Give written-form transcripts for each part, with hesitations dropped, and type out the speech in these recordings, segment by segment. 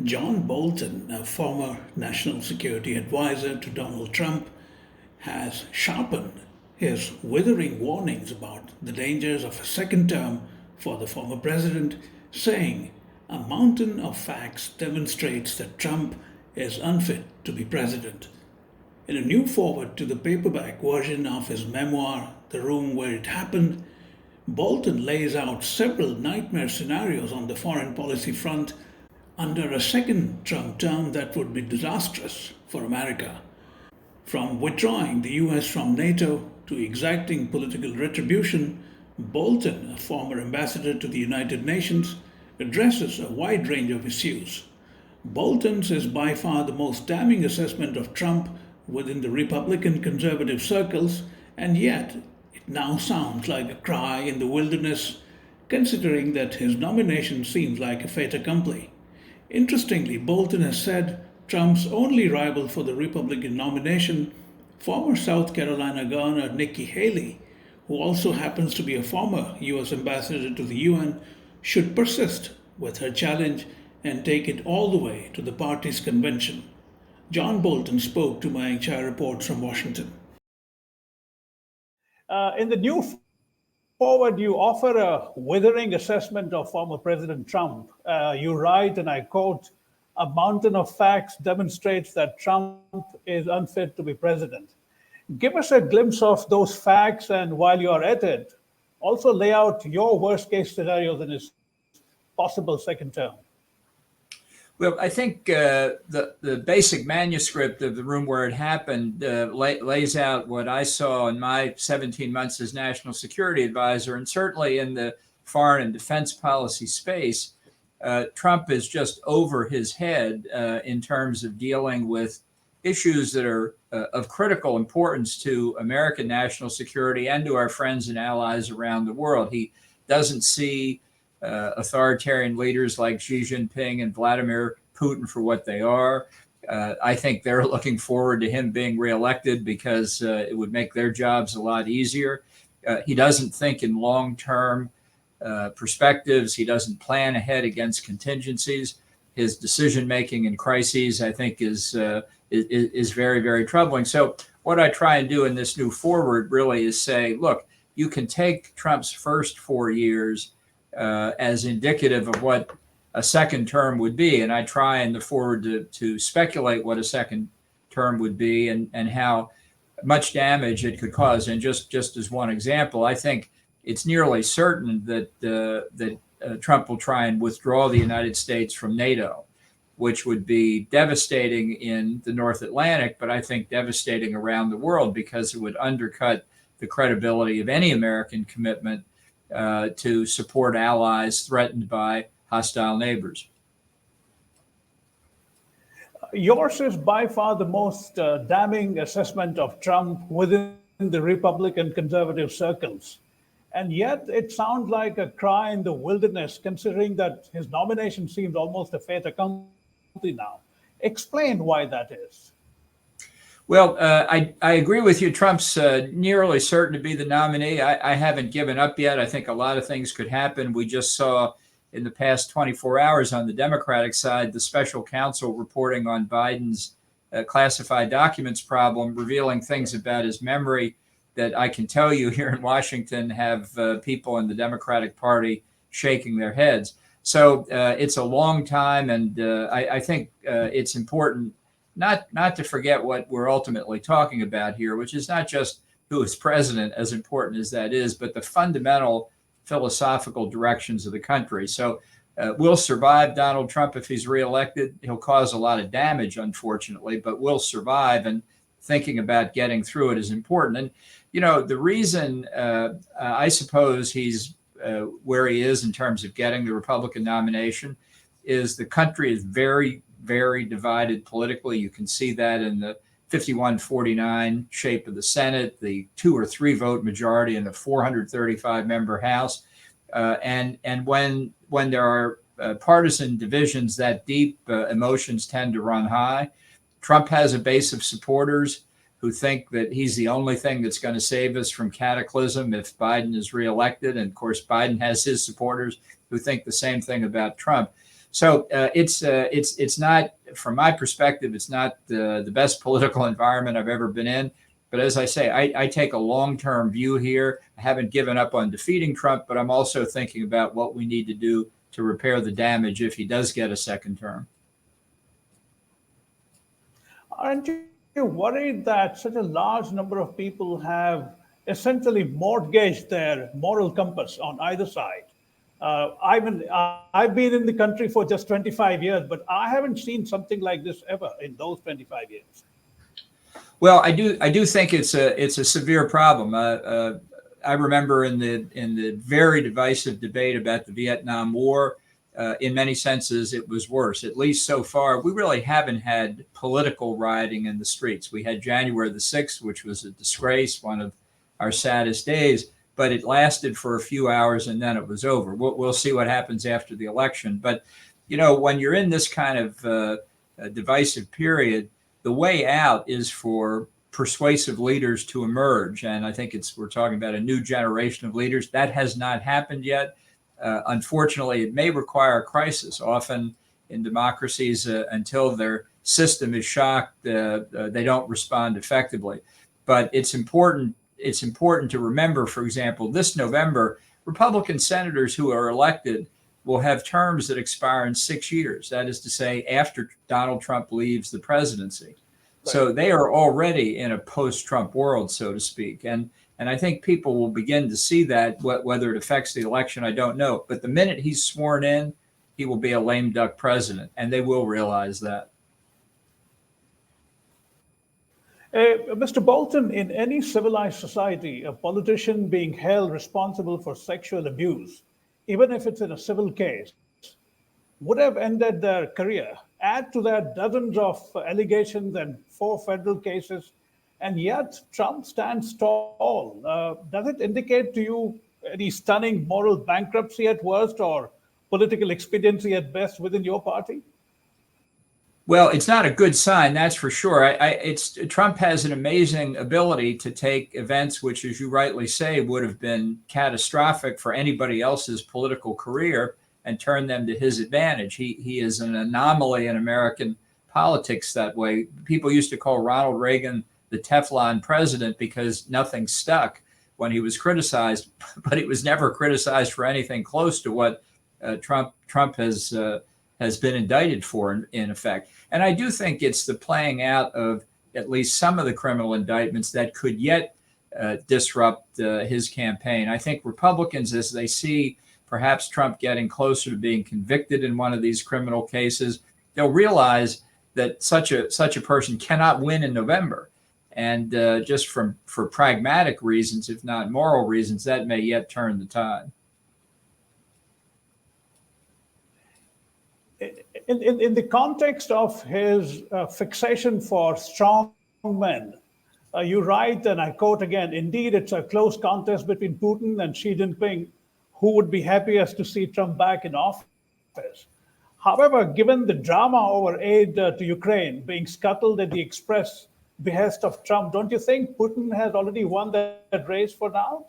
John Bolton, a former national security advisor to Donald Trump, has sharpened his withering warnings about the dangers of a second term for the former president, saying a mountain of facts demonstrates that Trump is unfit to be president. In a new foreword to the paperback version of his memoir, The Room Where It Happened, Bolton lays out several nightmare scenarios on the foreign policy front under a second Trump term that would be disastrous for America. From withdrawing the US from NATO to exacting political retribution, Bolton, a former ambassador to the United Nations, addresses a wide range of issues. Bolton's is by far the most damning assessment of Trump within the Republican conservative circles, and yet it now sounds like a cry in the wilderness, considering that his nomination seems like a fait accompli. Interestingly, Bolton has said Trump's only rival for the Republican nomination, former South Carolina Governor Nikki Haley, who also happens to be a former US ambassador to the UN, should persist with her challenge and take it all the way to the party's convention. John Bolton spoke to Mayank Chai reports from Washington. In the new forward, you offer a withering assessment of former President Trump. You write, and I quote, a mountain of facts demonstrates that Trump is unfit to be president. Give us a glimpse of those facts, and while you're at it, also lay out your worst case scenarios in his possible second term. Well, I think the basic manuscript of The Room Where It Happened lays out what I saw in my 17 months as national security advisor, and certainly in the foreign and defense policy space. Trump is just over his head in terms of dealing with issues that are of critical importance to American national security and to our friends and allies around the world. He doesn't see authoritarian leaders like Xi Jinping and Vladimir Putin for what they are. I think they're looking forward to him being reelected because it would make their jobs a lot easier. He doesn't think in long-term perspectives. He doesn't plan ahead against contingencies. His decision-making in crises, I think, is very, very troubling. So what I try and do in this new forward really is say, look, you can take Trump's first 4 years as indicative of what a second term would be. And I try in the forward to speculate what a second term would be and how much damage it could cause. And just as one example, I think it's nearly certain that Trump will try and withdraw the United States from NATO, which would be devastating in the North Atlantic, but I think devastating around the world because it would undercut the credibility of any American commitment to support allies threatened by hostile neighbors. Yours is by far the most damning assessment of Trump within the Republican conservative circles. And yet it sounds like a cry in the wilderness, considering that his nomination seems almost a fait accompli now. Explain why that is. Well, I agree with you. Trump's nearly certain to be the nominee. I haven't given up yet. I think a lot of things could happen. We just saw in the past 24 hours on the Democratic side, the special counsel reporting on Biden's classified documents problem, revealing things about his memory that I can tell you here in Washington have people in the Democratic Party shaking their heads. So it's a long time, and I think it's important not to forget what we're ultimately talking about here, which is not just who is president, as important as that is, but the fundamental philosophical directions of the country. So we'll survive Donald Trump if he's reelected. He'll cause a lot of damage, unfortunately, but we'll survive, and thinking about getting through it is important. And, you know, the reason I suppose he's where he is in terms of getting the Republican nomination is the country is very, very divided politically. You can see that in the 51-49 shape of the Senate, the 2 or 3 vote majority in the 435 member House. And when there are partisan divisions that deep, emotions tend to run high. Trump has a base of supporters who think that he's the only thing that's going to save us from cataclysm if Biden is reelected. And of course, Biden has his supporters who think the same thing about Trump. So it's not, from my perspective, it's not the best political environment I've ever been in. But as I say, I take a long-term view here. I haven't given up on defeating Trump, but I'm also thinking about what we need to do to repair the damage if he does get a second term. Aren't you worried that such a large number of people have essentially mortgaged their moral compass on either side? I've been in the country for just 25 years, but I haven't seen something like this ever in those 25 years. Well, I do think it's a severe problem. I remember in the very divisive debate about the Vietnam War. In many senses, it was worse. At least so far, we really haven't had political rioting in the streets. We had January the 6th, which was a disgrace, one of our saddest days, but it lasted for a few hours and then it was over. We'll see what happens after the election. But, when you're in this kind of divisive period, the way out is for persuasive leaders to emerge. And I think we're talking about a new generation of leaders. That has not happened yet. Unfortunately, it may require a crisis. Often in democracies, until their system is shocked, they don't respond effectively. But it's important to remember, for example, this November, Republican senators who are elected will have terms that expire in 6 years. That is to say, after Donald Trump leaves the presidency. Right. So they are already in a post-Trump world, so to speak. And I think people will begin to see that. Whether it affects the election, I don't know. But the minute he's sworn in, he will be a lame duck president, and they will realize that. Mr. Bolton, in any civilized society, a politician being held responsible for sexual abuse, even if it's in a civil case, would have ended their career. Add to that dozens of allegations and 4 federal cases, and yet Trump stands tall. Does it indicate to you any stunning moral bankruptcy at worst or political expediency at best within your party? Well, it's not a good sign, that's for sure. Trump has an amazing ability to take events which, as you rightly say, would have been catastrophic for anybody else's political career and turn them to his advantage. He is an anomaly in American politics that way. People used to call Ronald Reagan the Teflon president because nothing stuck when he was criticized, but he was never criticized for anything close to what Trump has been indicted for, in effect. And I do think it's the playing out of at least some of the criminal indictments that could yet disrupt his campaign. I think Republicans, as they see perhaps Trump getting closer to being convicted in one of these criminal cases, they'll realize that such a person cannot win in November. And just for pragmatic reasons, if not moral reasons, that may yet turn the tide. In the context of his fixation for strong men, you write, and I quote again, "Indeed, it's a close contest between Putin and Xi Jinping, who would be happiest to see Trump back in office." However, given the drama over aid to Ukraine being scuttled at the express behest of Trump, don't you think Putin has already won that race for now?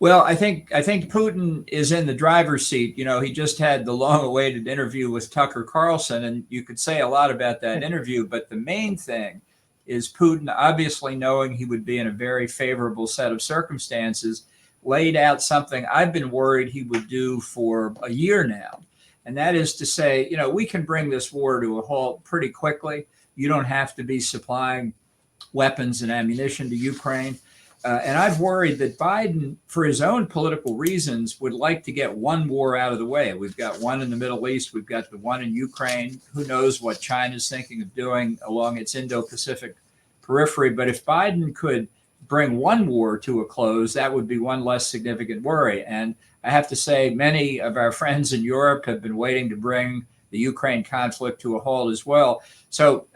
Well, I think Putin is in the driver's seat. He just had the long-awaited interview with Tucker Carlson, and you could say a lot about that interview. But the main thing is Putin, obviously knowing he would be in a very favorable set of circumstances, laid out something I've been worried he would do for a year now. And that is to say, we can bring this war to a halt pretty quickly. You don't have to be supplying weapons and ammunition to Ukraine. And I've worried that Biden, for his own political reasons, would like to get one war out of the way. We've got one in the Middle East. We've got the one in Ukraine. Who knows what China's thinking of doing along its Indo-Pacific periphery. But if Biden could bring one war to a close, that would be one less significant worry. And I have to say, many of our friends in Europe have been waiting to bring the Ukraine conflict to a halt as well. So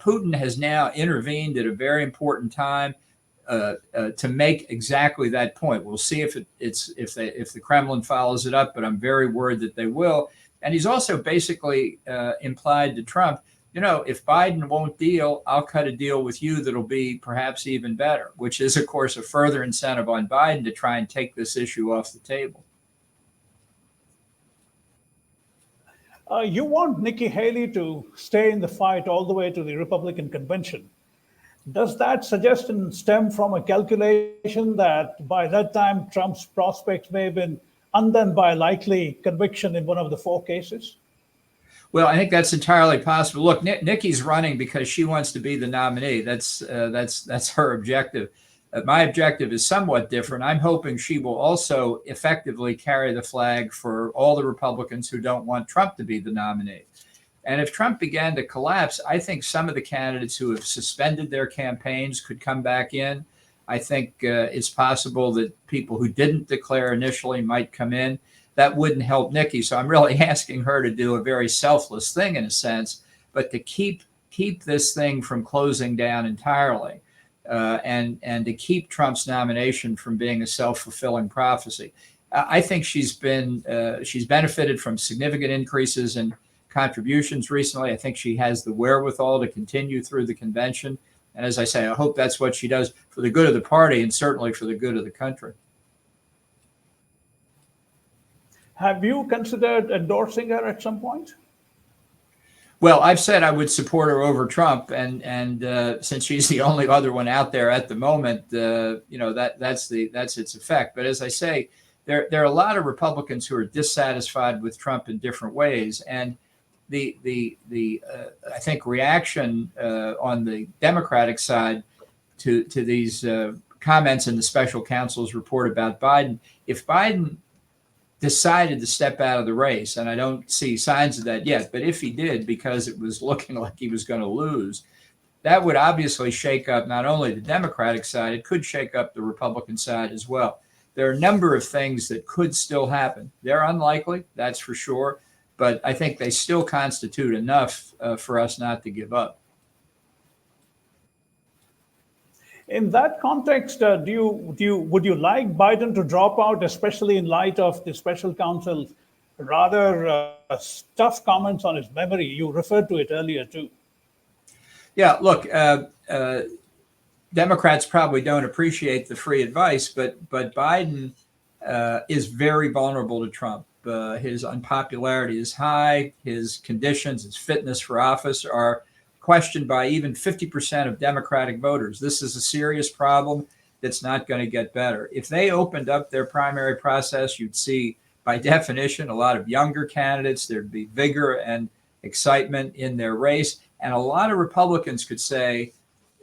Putin has now intervened at a very important time to make exactly that point. We'll see if the Kremlin follows it up, but I'm very worried that they will. And he's also basically implied to Trump, if Biden won't deal, I'll cut a deal with you that'll be perhaps even better, which is, of course, a further incentive on Biden to try and take this issue off the table. You want Nikki Haley to stay in the fight all the way to the Republican convention. Does that suggest and stem from a calculation that by that time Trump's prospects may have been undone by a likely conviction in one of the four cases? Well, I think that's entirely possible. Look, Nikki's running because she wants to be the nominee. That's her objective. My objective is somewhat different. I'm hoping she will also effectively carry the flag for all the Republicans who don't want Trump to be the nominee. And if Trump began to collapse, I think some of the candidates who have suspended their campaigns could come back in. I think it's possible that people who didn't declare initially might come in. That wouldn't help Nikki. So I'm really asking her to do a very selfless thing in a sense, but to keep this thing from closing down entirely. And to keep Trump's nomination from being a self-fulfilling prophecy. I think she's benefited from significant increases in contributions recently. I think she has the wherewithal to continue through the convention. And as I say, I hope that's what she does for the good of the party and certainly for the good of the country. Have you considered endorsing her at some point? Well, I've said I would support her over Trump, and since she's the only other one out there at the moment, that's its effect. But as I say, there are a lot of Republicans who are dissatisfied with Trump in different ways, and the I think reaction on the Democratic side to these comments in the special counsel's report about Biden, if Biden decided to step out of the race, and I don't see signs of that yet, but if he did, because it was looking like he was going to lose, that would obviously shake up not only the Democratic side, it could shake up the Republican side as well. There are a number of things that could still happen. They're unlikely, that's for sure, but I think they still constitute enough for us not to give up. In that context, would you like Biden to drop out, especially in light of the special counsel's rather tough comments on his memory? You referred to it earlier too. Yeah, look, Democrats probably don't appreciate the free advice, but Biden is very vulnerable to Trump. His unpopularity is high. His conditions, his fitness for office are questioned by even 50% of Democratic voters. This is a serious problem that's not going to get better. If they opened up their primary process, you'd see, by definition, a lot of younger candidates. There'd be vigor and excitement in their race. And a lot of Republicans could say,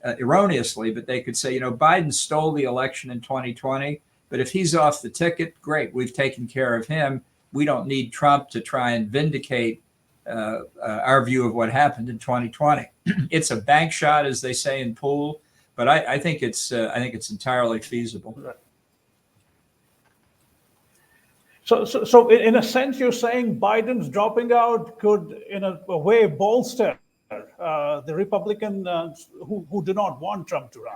erroneously, but they could say, Biden stole the election in 2020, but if he's off the ticket, great, we've taken care of him. We don't need Trump to try and vindicate our view of what happened in 2020. It's a bank shot, as they say in pool, but I think it's entirely feasible. Right. So in a sense, you're saying Biden's dropping out could, in a way, bolster the Republicans who do not want Trump to run.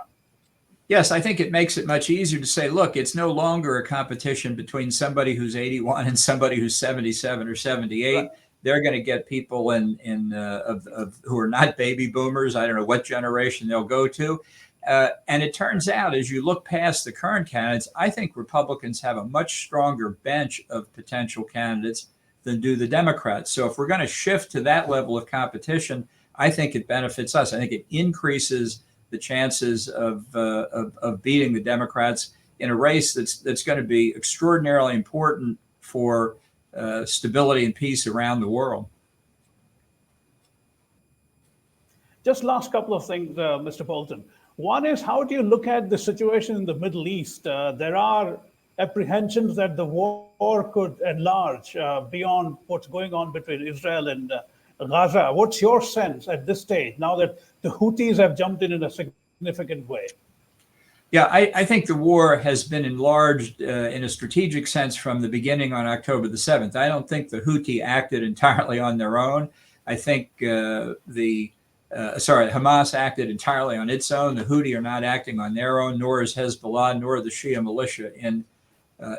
Yes, I think it makes it much easier to say, look, it's no longer a competition between somebody who's 81 and somebody who's 77 or 78. Right. They're going to get people who are not baby boomers. I don't know what generation they'll go to. And it turns out, as you look past the current candidates, I think Republicans have a much stronger bench of potential candidates than do the Democrats. So if we're going to shift to that level of competition, I think it benefits us. I think it increases the chances of beating the Democrats in a race that's going to be extraordinarily important for stability and peace around the world. Just last couple of things, Mr. Bolton. One is, how do you look at the situation in the Middle East? There are apprehensions that the war could enlarge beyond what's going on between Israel and Gaza. What's your sense at this stage, now that the Houthis have jumped in a significant way? Yeah, I think the war has been enlarged in a strategic sense from the beginning on October the 7th. I don't think the Houthi acted entirely on their own. I think Hamas acted entirely on its own. The Houthi are not acting on their own, nor is Hezbollah, nor the Shia militia in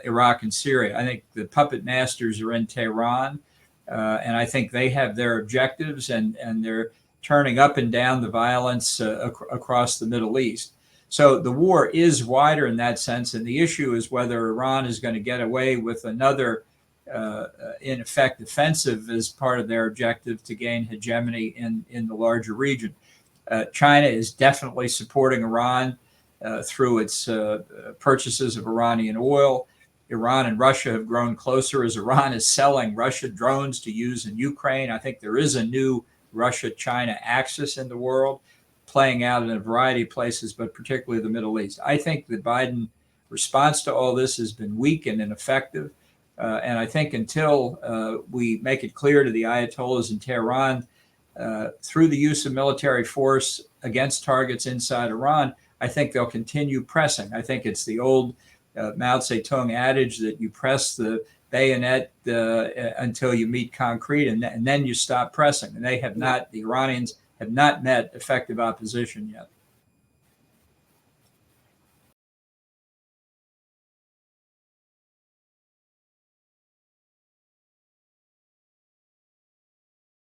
Iraq and Syria. I think the puppet masters are in Tehran, and I think they have their objectives, and they're turning up and down the violence across the Middle East. So the war is wider in that sense, and the issue is whether Iran is going to get away with another in effect, offensive as part of their objective to gain hegemony in the larger region. China is definitely supporting Iran through its purchases of Iranian oil. Iran and Russia have grown closer as Iran is selling Russia drones to use in Ukraine. I think there is a new Russia-China axis in the world playing out in a variety of places, but particularly the Middle East. I think the Biden response to all this has been weak and ineffective. And I think until we make it clear to the Ayatollahs in Tehran through the use of military force against targets inside Iran, I think they'll continue pressing. I think it's the old Mao Zedong adage that you press the bayonet until you meet concrete, and then you stop pressing. And they have not, the Iranians have not met effective opposition yet.